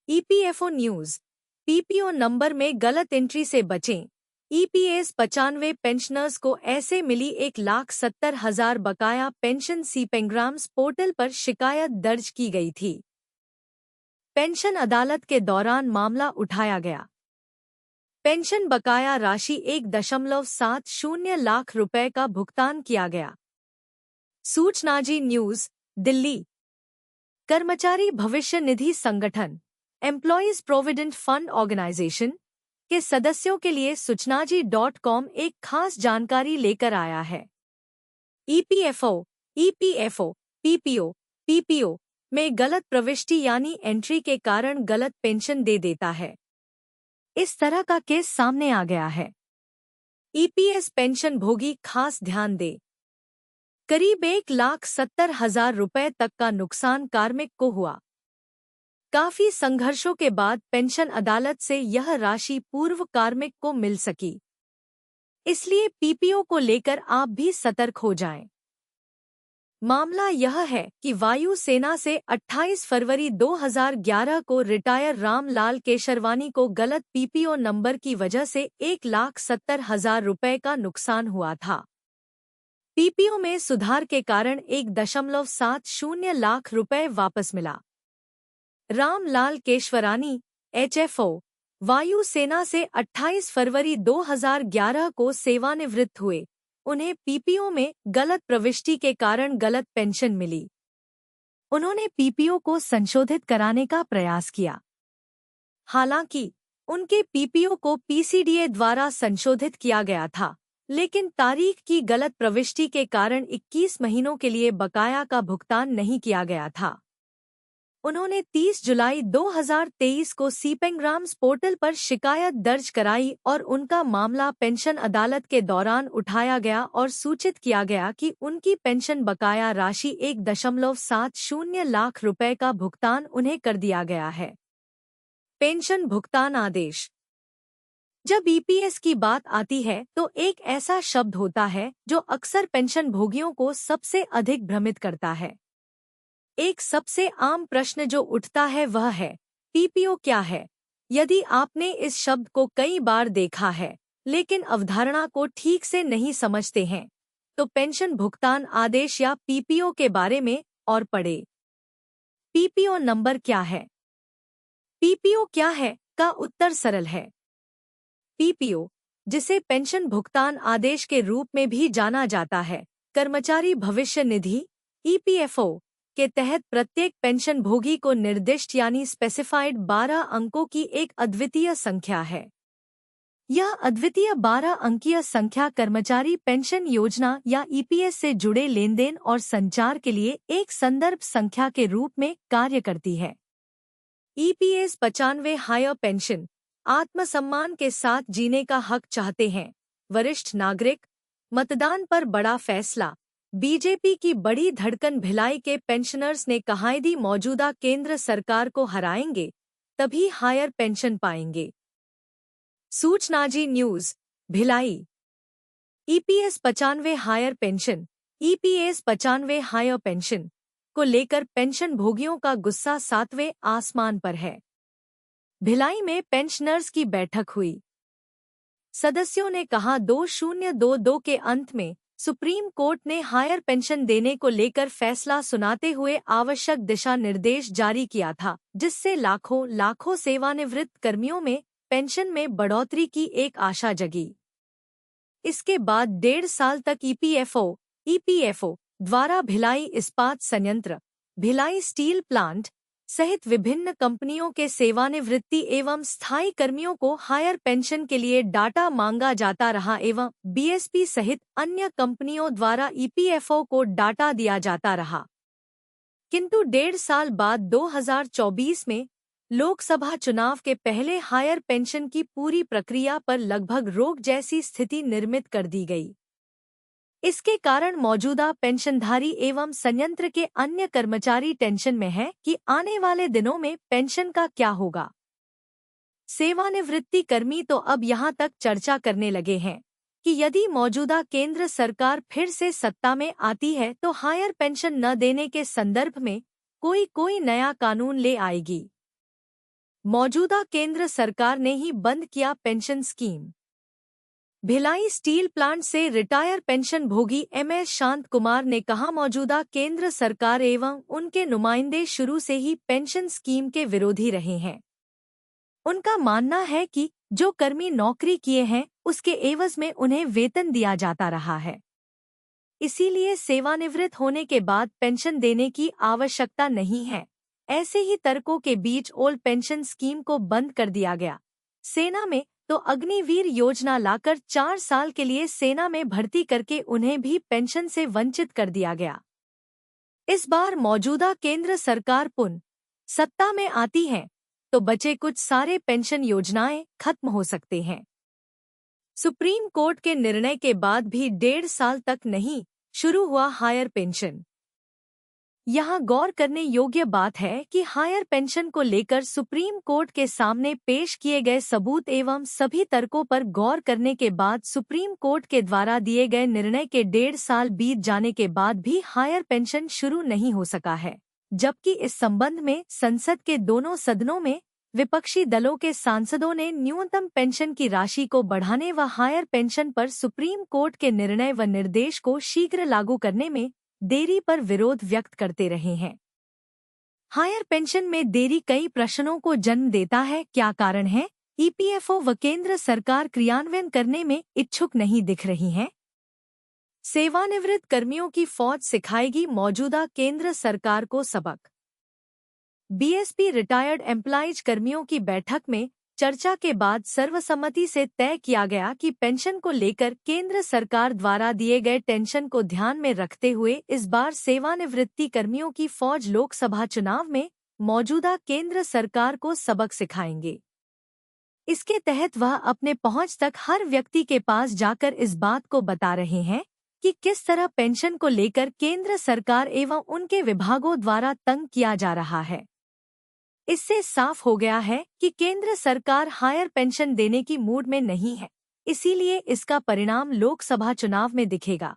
EPFO news. PPO number में गलत entry से बचें। ईपीएस 95 पेंशनर्स को ऐसे मिली 1,70,000 बकाया पेंशन। सीपेंग्राम्स पोर्टल पर शिकायत दर्ज की गई थी। पेंशन अदालत के दौरान मामला उठाया गया। पेंशन बकाया राशि 1.70 लाख रुपए का भुगतान किया गया। सूचनाजी न्यूज, दिल्ली। कर्मचारी भविष्य निधि संगठन एम्प्लॉयज प्रोविडेंट फंड ऑर्गेनाइजेशन के सदस्यों के लिए सूचनाजी.com एक खास जानकारी लेकर आया है। ईपीएफओ, पीपीओ, में गलत प्रविष्टि यानी एंट्री के कारण गलत पेंशन दे देता है। इस तरह का केस सामने आ गया है। ईपीएस पेंशन भोगी खास ध्यान दे। करीब 1,70,000 रुपए तक का नुकसान कार्मिक को हुआ। काफी संघर्षों के बाद पेंशन अदालत से यह राशि पूर्व कार्मिक को मिल सकी। इसलिए पीपीओ को लेकर आप भी सतर्क हो जाएं। मामला यह है कि वायु सेना से 28 फरवरी 2011 को रिटायर रामलाल केशरवानी को गलत पीपीओ नंबर की वजह से 1,70,000 रुपए का नुकसान हुआ था। पीपीओ में सुधार के कारण 1.70 लाख रुपए वापस मिला। रामलाल केशवरानी, एचएफओ, वायु सेना से 28 फरवरी 2011 को सेवानिवृत्त हुए। उन्हें पीपीओ में गलत प्रविष्टि के कारण गलत पेंशन मिली। उन्होंने पीपीओ को संशोधित कराने का प्रयास किया। हालांकि उनके पीपीओ को पीसीडीए द्वारा संशोधित किया गया था, लेकिन तारीख की गलत प्रविष्टि के कारण 21 महीनों के लिए बकाया का भुगतान नहीं किया गया था। उन्होंने 30 जुलाई 2023 को सीपेंग्राम्स पोर्टल पर शिकायत दर्ज कराई और उनका मामला पेंशन अदालत के दौरान उठाया गया और सूचित किया गया कि उनकी पेंशन बकाया राशि 1.70 लाख रुपए का भुगतान उन्हें कर दिया गया है। पेंशन भुगतान आदेश। जब ईपीएस की बात आती है तो एक ऐसा शब्द होता है जो अक्सर पेंशन भोगियों को सबसे अधिक भ्रमित करता है। एक सबसे आम प्रश्न जो उठता है वह है, पीपीओ क्या है? यदि आपने इस शब्द को कई बार देखा है लेकिन अवधारणा को ठीक से नहीं समझते हैं, तो पेंशन भुगतान आदेश या पीपीओ के बारे में और पढ़े। पीपीओ नंबर क्या है? पीपीओ क्या है का उत्तर सरल है। पीपीओ, जिसे पेंशन भुगतान आदेश के रूप में भी जाना जाता है, कर्मचारी भविष्य निधि ईपीएफओ के तहत प्रत्येक पेंशन भोगी को निर्दिष्ट यानी स्पेसिफाइड 12 अंकों की एक अद्वितीय संख्या है। यह अद्वितीय 12 अंकीय संख्या कर्मचारी पेंशन योजना या ईपीएस से जुड़े लेनदेन और संचार के लिए एक संदर्भ संख्या के रूप में कार्य करती है। ईपीएस 95 हायर पेंशन, आत्मसम्मान के साथ जीने का हक चाहते हैं वरिष्ठ नागरिक। मतदान पर बड़ा फैसला। बीजेपी की बड़ी धड़कन। भिलाई के पेंशनर्स ने कहा यदि मौजूदा केंद्र सरकार को हराएंगे तभी हायर पेंशन पाएंगे। Suchnaji news, Bhilai. EPS 95 higher pension, EPS 95 higher pension को लेकर पेंशन भोगियों का गुस्सा 7वें आसमान पर है। भिलाई में पेंशनर्स की बैठक हुई। सदस्यों ने कहा 2022 के अंत में सुप्रीम कोर्ट ने हायर पेंशन देने को लेकर फैसला सुनाते हुए आवश्यक दिशा निर्देश जारी किया था, जिससे लाखों सेवानिवृत्त कर्मियों में पेंशन में बढ़ोतरी की एक आशा जगी। इसके बाद 1.5 साल तक ईपीएफओ द्वारा भिलाई इस्पात संयंत्र, भिलाई स्टील प्लांट सहित विभिन्न कंपनियों के सेवानिवृत्ति एवं स्थायी कर्मियों को हायर पेंशन के लिए डाटा मांगा जाता रहा एवं बीएसपी सहित अन्य कंपनियों द्वारा ईपीएफओ को डाटा दिया जाता रहा। किंतु 1.5 साल बाद 2024 में लोकसभा चुनाव के पहले हायर पेंशन की पूरी प्रक्रिया पर लगभग रोक जैसी स्थिति निर्मित कर दी गई। इसके कारण मौजूदा पेंशनधारी एवं संयंत्र के अन्य कर्मचारी टेंशन में हैं कि आने वाले दिनों में पेंशन का क्या होगा। सेवानिवृत्ति कर्मी तो अब यहां तक चर्चा करने लगे हैं कि यदि मौजूदा केंद्र सरकार फिर से सत्ता में आती है तो हायर पेंशन न देने के संदर्भ में कोई नया कानून ले आएगी। मौजूदा केंद्र सरकार ने ही बंद किया pension scheme. Bhilai steel plant से रिटायर पेंशन भोगी MS शांत कुमार ने कहा, मौजूदा केंद्र सरकार एवं उनके नुमाइंदे शुरू से ही पेंशन स्कीम के विरोधी रहे हैं। उनका मानना है कि जो कर्मी नौकरी किए हैं उसके एवज में उन्हें वेतन दिया जाता रहा है, इसीलिए सेवानिवृत्त होने के बाद पेंशन देने की आवश्यकता नहीं है। ऐसे ही तर्कों के बीच ओल्ड पेंशन स्कीम को बंद कर दिया गया। सेना में तो अग्निवीर योजना लाकर 4 साल के लिए सेना में भर्ती करके उन्हें भी पेंशन से वंचित कर दिया गया। इस बार मौजूदा केंद्र सरकार पुनः सत्ता में आती है तो बचे कुछ सारे पेंशन योजनाएं खत्म हो सकते हैं। सुप्रीम कोर्ट के निर्णय के बाद भी 1.5 साल तक नहीं शुरू हुआ हायर पेंशन। यहाँ गौर करने योग्य बात है कि हायर पेंशन को लेकर सुप्रीम कोर्ट के सामने पेश किए गए सबूत एवं सभी तर्कों पर गौर करने के बाद सुप्रीम कोर्ट के द्वारा दिए गए निर्णय के 1.5 साल बीत जाने के बाद भी हायर पेंशन शुरू नहीं हो सका है, जबकि इस संबंध में संसद के दोनों सदनों में विपक्षी दलों के सांसदों ने न्यूनतम पेंशन की राशि को बढ़ाने व हायर पेंशन पर सुप्रीम कोर्ट के निर्णय व निर्देश को शीघ्र लागू करने में देरी पर विरोध व्यक्त करते रहे हैं। हायर पेंशन में देरी कई प्रश्नों को जन्म देता है। क्या कारण है? EPFO व केंद्र सरकार क्रियान्वयन करने में इच्छुक नहीं दिख रही हैं। सेवानिवृत्त कर्मियों की फौज सिखाएगी मौजूदा केंद्र सरकार को सबक। BSP रिटायर्ड एम्प्लॉयज कर्मियों की बैठक में चर्चा के बाद सर्वसम्मति से तय किया गया कि पेंशन को लेकर केंद्र सरकार द्वारा दिए गए टेंशन को ध्यान में रखते हुए इस बार सेवानिवृत्ति कर्मियों की फौज लोकसभा चुनाव में मौजूदा केंद्र सरकार को सबक सिखाएंगे। इसके तहत वह अपने पहुंच तक हर व्यक्ति के पास जाकर इस बात को बता रहे हैं कि किस तरह पेंशन को लेकर केंद्र सरकार एवं उनके विभागों द्वारा तंग किया जा रहा है। इससे साफ हो गया है कि केंद्र सरकार हायर पेंशन देने की मूड में नहीं है, इसीलिए इसका परिणाम लोकसभा चुनाव में दिखेगा।